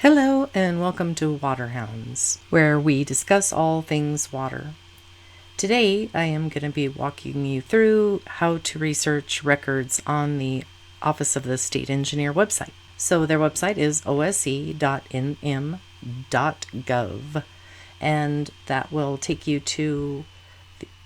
Hello and welcome to WaterHounds, where we discuss all things water. Today I am going to be walking you through how to research records on the Office of the State Engineer website. So their website is ose.nm.gov, and that will take you to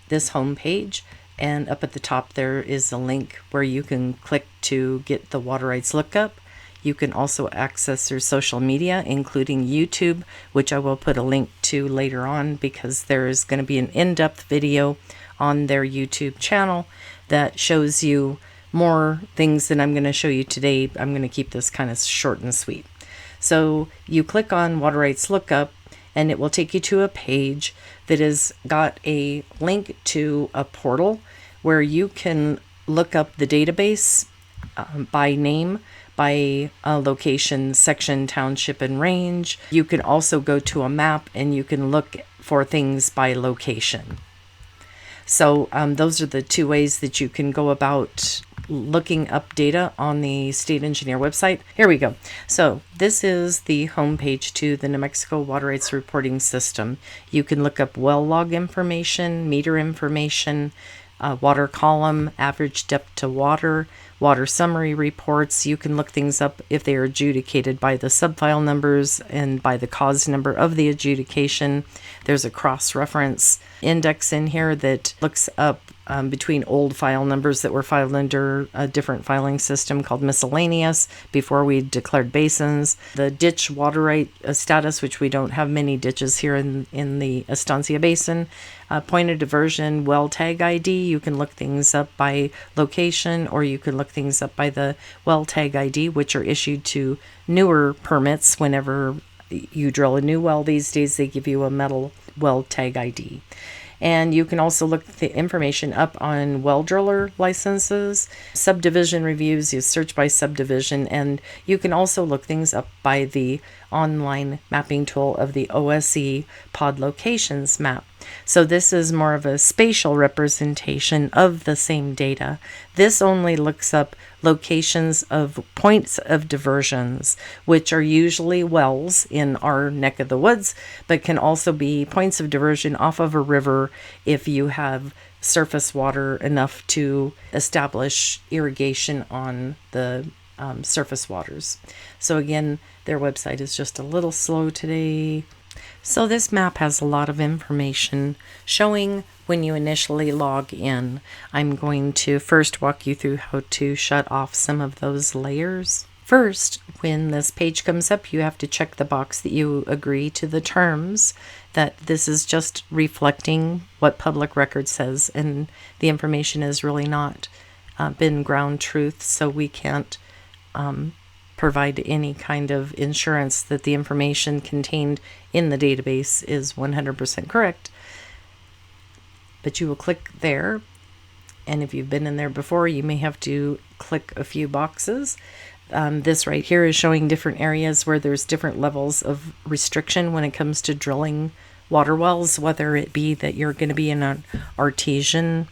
this homepage. And up at the top there is a link where you can click to get the water rights lookup. You can also access their social media, including YouTube, which I will put a link to later on because there is going to be an in-depth video on their YouTube channel that shows you more things than I'm going to show you today. I'm going to keep this kind of short and sweet. So you click on Water Rights Lookup, and it will take you to a page that has got a link to a portal where you can look up the database by name, by location, section, township, and range. You can also go to a map and you can look for things by location. So those are the two ways that you can go about looking up data on the State Engineer website. Here we go. So this is the homepage to the New Mexico Water Rights Reporting System. You can look up well log information, meter information, water column, average depth to water, water summary reports. You can look things up if they are adjudicated by the subfile numbers and by the cause number of the adjudication. There's a cross-reference index in here that looks up between old file numbers that were filed under a different filing system called miscellaneous before we declared basins. The ditch water right status, which we don't have many ditches here in the Estancia Basin. Point of diversion, well tag ID. You can look things up by location, or you can look things up by the well tag ID, which are issued to newer permits. Whenever you drill a new well these days, they give you a metal well tag ID. And you can also look the information up on well driller licenses, subdivision reviews. You search by subdivision, and you can also look things up by the online mapping tool of the OSE pod locations map. So this is more of a spatial representation of the same data. This only looks up locations of points of diversions, which are usually wells in our neck of the woods, but can also be points of diversion off of a river if you have surface water enough to establish irrigation on the surface waters. So again, their website is just a little slow today. So this map has a lot of information showing when you initially log in. I'm going to first walk you through how to shut off some of those layers. First, when this page comes up, you have to check the box that you agree to the terms, that this is just reflecting what public record says, and the information has really not been ground truth, so we can't provide any kind of insurance that the information contained in the database is 100% correct. But you will click there, and if you've been in there before, you may have to click a few boxes. This right here is showing different areas where there's different levels of restriction when it comes to drilling water wells, whether it be that you're going to be in an artesian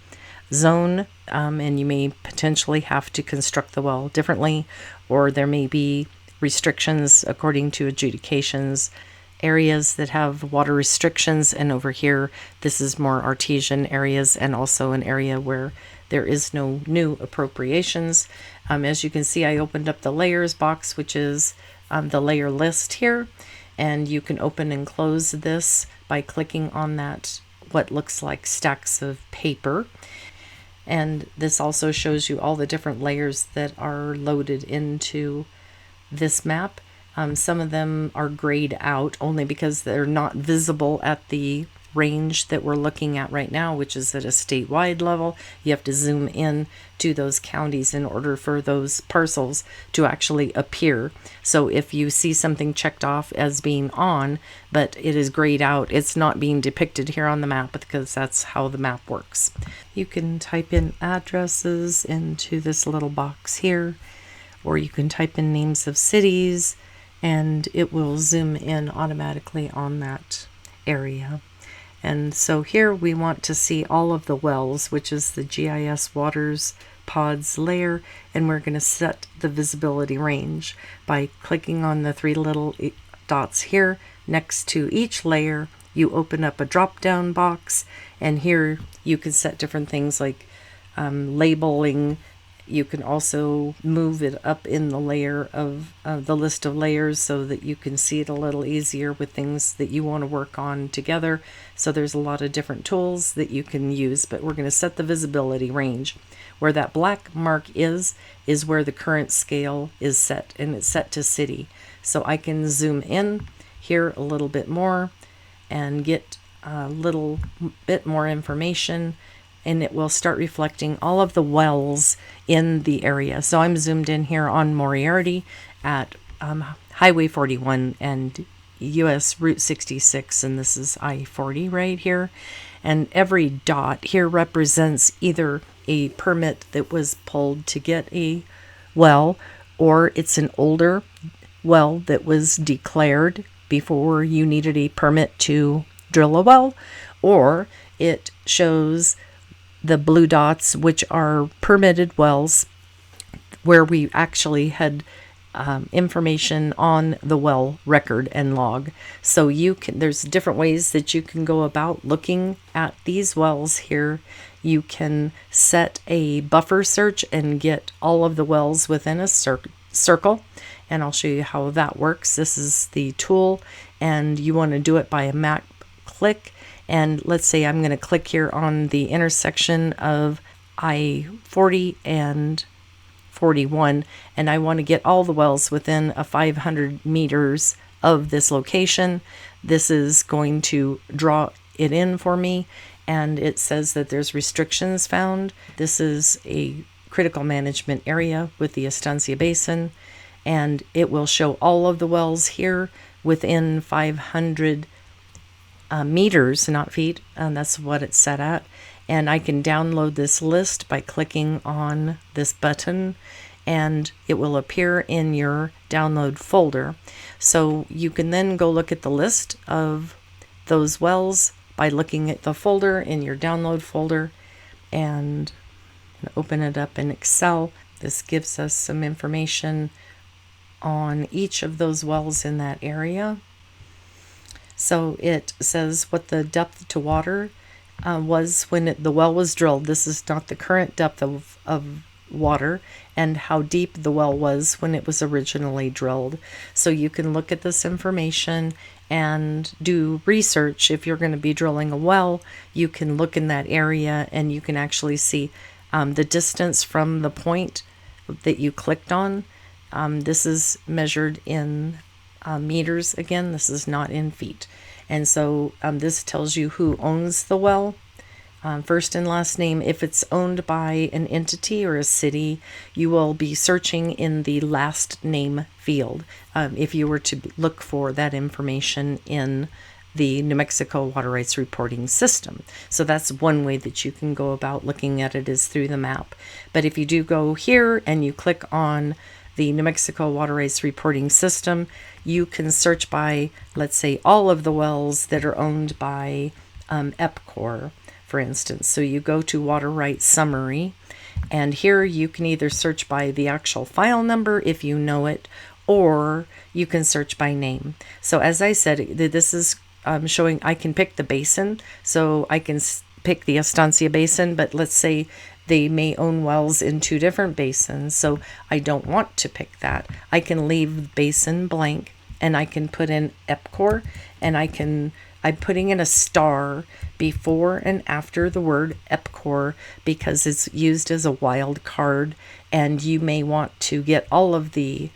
zone, and you may potentially have to construct the well differently, or there may be restrictions according to adjudications, areas that have water restrictions, and over here this is more artesian areas, and also an area where there is no new appropriations. As you can see, I opened up the layers box, which is the layer list here, and you can open and close this by clicking on that what looks like stacks of paper. And this also shows you all the different layers that are loaded into this map. Some of them are grayed out only because they're not visible at the range that we're looking at right now, which is at a statewide level. You have to zoom in to those counties in order for those parcels to actually appear. So if you see something checked off as being on, but it is grayed out, it's not being depicted here on the map, because that's how the map works. You can type in addresses into this little box here, or you can type in names of cities, and it will zoom in automatically on that area. And so here we want to see all of the wells, which is the GIS waters pods layer, and we're going to set the visibility range by clicking on the three little dots here next to each layer. You open up a drop down box, and here you can set different things like labeling. You can also move it up in the layer of the list of layers so that you can see it a little easier with things that you want to work on together. So there's a lot of different tools that you can use, but we're going to set the visibility range. Where that black mark is where the current scale is set, and it's set to city. So I can zoom in here a little bit more and get a little bit more information, and it will start reflecting all of the wells in the area. So I'm zoomed in here on Moriarty at Highway 41 and US Route 66, and this is I-40 right here. And every dot here represents either a permit that was pulled to get a well, or it's an older well that was declared before you needed a permit to drill a well, or it shows the blue dots, which are permitted wells where we actually had information on the well record and log. So there's different ways that you can go about looking at these wells here. You can set a buffer search and get all of the wells within a circle, and I'll show you how that works. This is the tool, and you want to do it by a map click. And let's say I'm going to click here on the intersection of I-40 and 41, and I want to get all the wells within a 500 meters of this location. This is going to draw it in for me, and it says that there's restrictions found. This is a critical management area with the Estancia Basin, and it will show all of the wells here within 500 meters, not feet, and that's what it's set at. And I can download this list by clicking on this button, and it will appear in your download folder. So you can then go look at the list of those wells by looking at the folder in your download folder, and open it up in Excel. This gives us some information on each of those wells in that area. So it says what the depth to water was when the well was drilled. This is not the current depth of water, and how deep the well was when it was originally drilled. So you can look at this information and do research. If you're going to be drilling a well, you can look in that area, and you can actually see the distance from the point that you clicked on. This is measured in meters. Again, this is not in feet. And so this tells you who owns the well, first and last name. If it's owned by an entity or a city, you will be searching in the last name field if you were to look for that information in the New Mexico Water Rights Reporting System. So that's one way that you can go about looking at it, is through the map. But if you do go here and you click on the New Mexico Water Rights Reporting System, you can search by, let's say, all of the wells that are owned by Ep3, for instance. So you go to Water Rights Summary, and here you can either search by the actual file number if you know it, or you can search by name. So as I said, this is showing I can pick the basin. So I can pick the Estancia Basin, but let's say they may own wells in two different basins, so I don't want to pick that. I can leave the basin blank, and I can put in Ep3, and I'm putting in a star before and after the word Ep3 because it's used as a wild card, and you may want to get all of the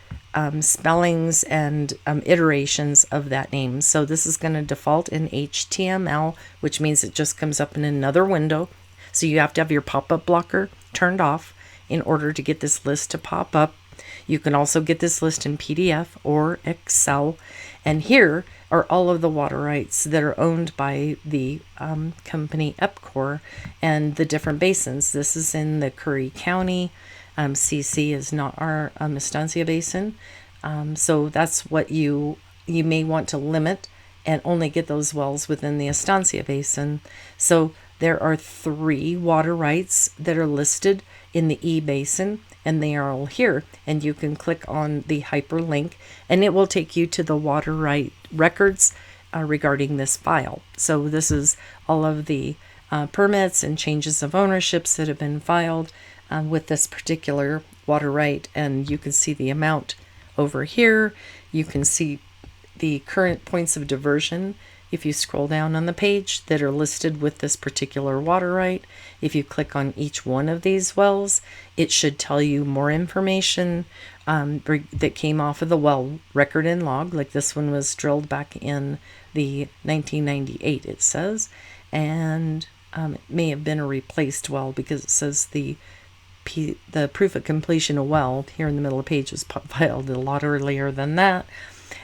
spellings and iterations of that name. So this is going to default in HTML, which means it just comes up in another window. So you have to have your pop-up blocker turned off in order to get this list to pop up. You can also get this list in PDF or Excel. And here are all of the water rights that are owned by the company Ep3 and the different basins. This is in the Curry County. CC is not our Estancia Basin. So that's what you may want to limit and only get those wells within the Estancia Basin. So there are 3 water rights that are listed in the E Basin, and they are all here. And you can click on the hyperlink, and it will take you to the water right records regarding this file. So this is all of the permits and changes of ownerships that have been filed with this particular water right, and you can see the amount over here. You can see the current points of diversion if you scroll down on the page that are listed with this particular water right. If you click on each one of these wells, it should tell you more information that came off of the well record and log. Like this one was drilled back in the 1998, it says, and it may have been a replaced well because it says the proof of completion of well here in the middle of the page was filed a lot earlier than that.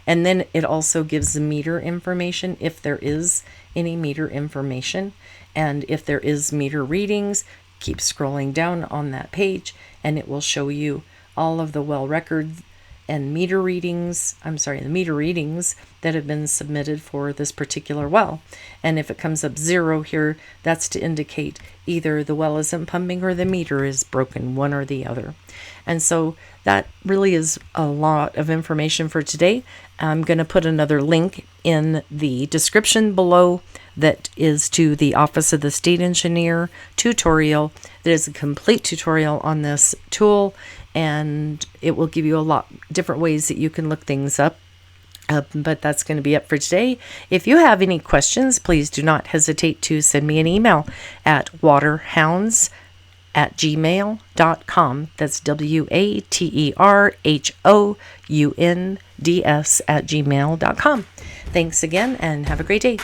And then it also gives the meter information, if there is any meter information. And if there is meter readings, keep scrolling down on that page and it will show you all of the well records and meter readings, the meter readings that have been submitted for this particular well. And if it comes up 0 here, that's to indicate either the well isn't pumping or the meter is broken, one or the other. And so that really is a lot of information for today. I'm going to put another link in the description below that is to the Office of the State Engineer tutorial. That is a complete tutorial on this tool, and it will give you a lot different ways that you can look things up. But that's going to be it for today. If you have any questions, please do not hesitate to send me an email at waterhounds@gmail.com. That's WATERHOUNDS@gmail.com. Thanks again and have a great day.